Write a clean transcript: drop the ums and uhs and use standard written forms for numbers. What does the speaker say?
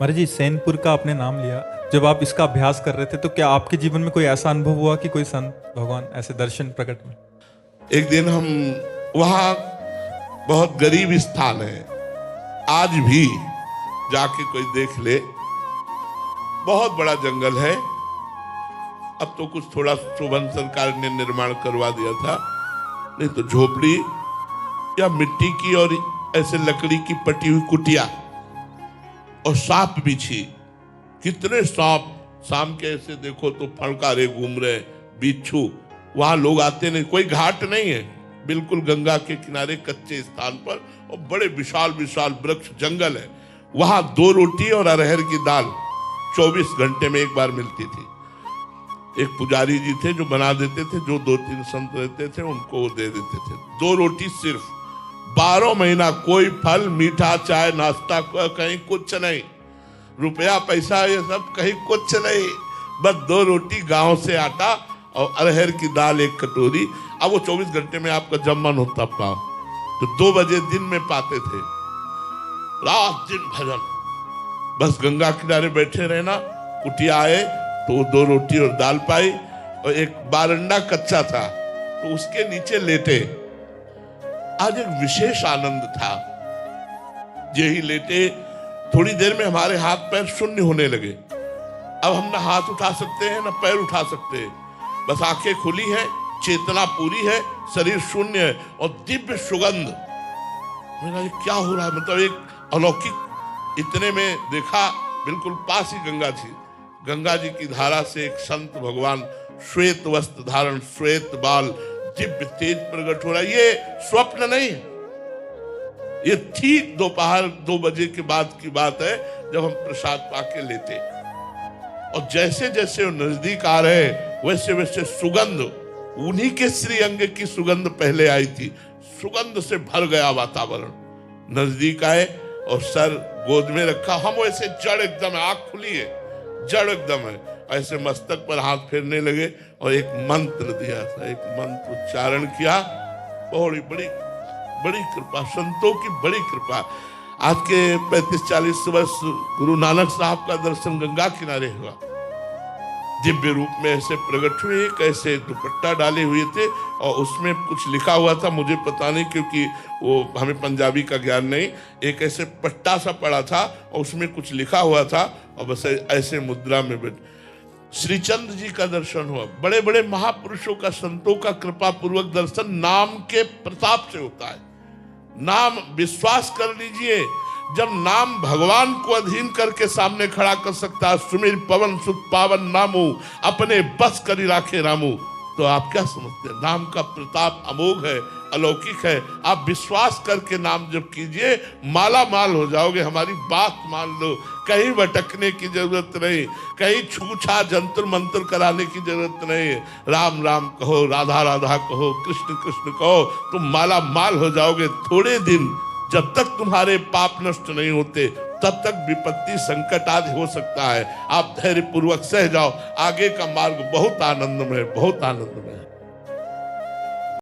महाराज जी, सैनपुर का आपने नाम लिया। जब आप इसका अभ्यास कर रहे थे तो क्या आपके जीवन में कोई ऐसा अनुभव हुआ कि कोई संत भगवान ऐसे दर्शन प्रकट में? एक दिन हम वहाँ, बहुत गरीब स्थान है, आज भी जाके कोई देख ले, बहुत बड़ा जंगल है। अब तो कुछ थोड़ा शोभन सरकार ने निर्माण करवा दिया था, नहीं तो झोपड़ी या मिट्टी की और ऐसे लकड़ी की पटी हुई कुटिया और सांप बिछी। कितने सांप, शाम के ऐसे देखो तो फड़कारे घूम रहे, बिच्छू। वहां लोग आते नहीं, कोई घाट नहीं है, बिल्कुल गंगा के किनारे कच्चे स्थान पर, और बड़े विशाल विशाल वृक्ष जंगल है। वहां 2 रोटी और अरहर की दाल 24 घंटे में एक बार मिलती थी। एक पुजारी जी थे जो बना देते थे, जो 2-3 संत रहते थे उनको वो दे देते थे। 2 रोटी सिर्फ, 12 महीना कोई फल, मीठा, चाय, नाश्ता, कहीं कुछ नहीं, रुपया पैसा ये सब कहीं कुछ नहीं, बस 2 रोटी, गांव से आटा और अरहर की दाल 1 कटोरी। अब वो 24 घंटे में आपका जब मन होता पाओ, तो 2 बजे दिन में पाते थे। रात दिन भजन, बस गंगा किनारे बैठे रहना। कुटिया आए तो 2 रोटी और दाल पाई, और एक बारंडा कच्चा था तो उसके नीचे लेटे। आज एक विशेष आनंद था। यही लेटे, थोड़ी देर में हमारे हाथ पैर शून्य होने लगे। अब हम ना हाथ उठा सकते हैं ना पैर उठा सकते हैं, बस आंखें खुली हैं, चेतना पूरी है, शरीर शून्य है, और दिव्य सुगंध। मेरा ये क्या हो रहा है, मतलब एक अलौकिक। इतने में देखा, बिल्कुल पास ही गंगा थी। गंगा जी की धारा से एक संत भगवान, श्वेत वस्त्र धारण, श्वेत बाल, दिव्य तेज प्रकट हो रहा है। ये स्वप्न नहीं, ये ठीक दोपहर 2 बजे के बाद की बात है, जब हम प्रसाद पाके लेते। और जैसे जैसे वो नजदीक आ रहे, वैसे वैसे सुगंध, उन्हीं के श्री अंग की सुगंध पहले आई थी। सुगंध से भर गया वातावरण। नजदीक आए और सर गोद में रखा, हम वैसे जड़ एकदम, आंख खुली है, जड़ एकदम है, ऐसे मस्तक पर हाथ फेरने लगे और एक मंत्र दिया था, एक मंत्र उच्चारण किया। बड़ी बड़ी बड़ी कृपा, संतों की बड़ी कृपा। आज के 35-40 वर्ष गुरु नानक साहब का दर्शन गंगा किनारे हुआ। दिव्य रूप में ऐसे प्रकट हुए, कैसे दुपट्टा डाले हुए थे, और उसमें कुछ लिखा हुआ था, मुझे पता नहीं क्योंकि वो हमें पंजाबी का ज्ञान नहीं। एक ऐसे पट्टा सा पड़ा था और उसमें कुछ लिखा हुआ था, और बस ऐसे मुद्रा में बैठ। श्रीचंद्र जी का दर्शन हुआ। बड़े बड़े महापुरुषों का, संतों का कृपा पूर्वक दर्शन नाम के प्रताप से होता है। नाम, विश्वास कर लीजिए, जब नाम भगवान को अधीन करके सामने खड़ा कर सकता है, सुमिर पवन सुत पावन नामू, अपने बस करी राखे रामू, तो आप क्या समझते हैं? नाम का प्रताप अमोघ है, अलौकिक है। आप विश्वास करके नाम जप कीजिए, माला माल हो जाओगे। हमारी बात मान लो, कहीं भटकने की जरूरत नहीं, कहीं छूछा जंतर मंत्र कराने की जरूरत नहीं। राम राम कहो, राधा राधा कहो, कृष्ण कृष्ण कहो, तुम माला माल हो जाओगे। थोड़े दिन, जब तक तुम्हारे पाप नष्ट नहीं होते, तब तक विपत्ति संकट आदि हो सकता है। आप धैर्य पूर्वक सह जाओ, आगे का मार्ग बहुत आनंदमय, बहुत आनंदमय है।